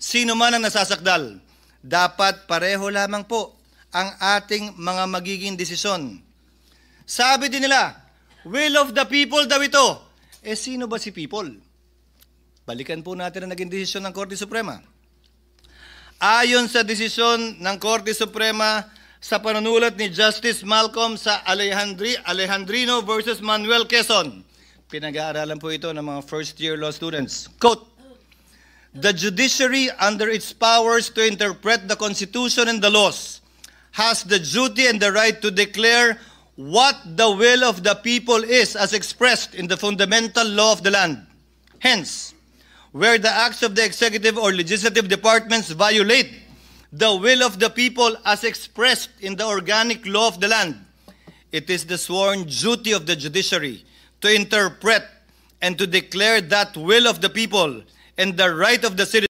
sino man ang nasasakdal. Dapat pareho lamang po ang ating mga magiging desisyon. Sabi din nila, will of the people daw ito. Sino ba si people? Balikan po natin ang naging desisyon ng Korte Suprema. Ayon sa desisyon ng Korte Suprema sa panunulat ni Justice Malcolm sa Alejandrino versus Manuel Quezon, pinag-aaralan po ito ng mga first-year law students. Quote, the judiciary, under its powers to interpret the Constitution and the laws, has the duty and the right to declare what the will of the people is as expressed in the fundamental law of the land. Hence, where the acts of the executive or legislative departments violate the will of the people as expressed in the organic law of the land, it is the sworn duty of the judiciary to interpret and to declare that will of the people and the right of the citizens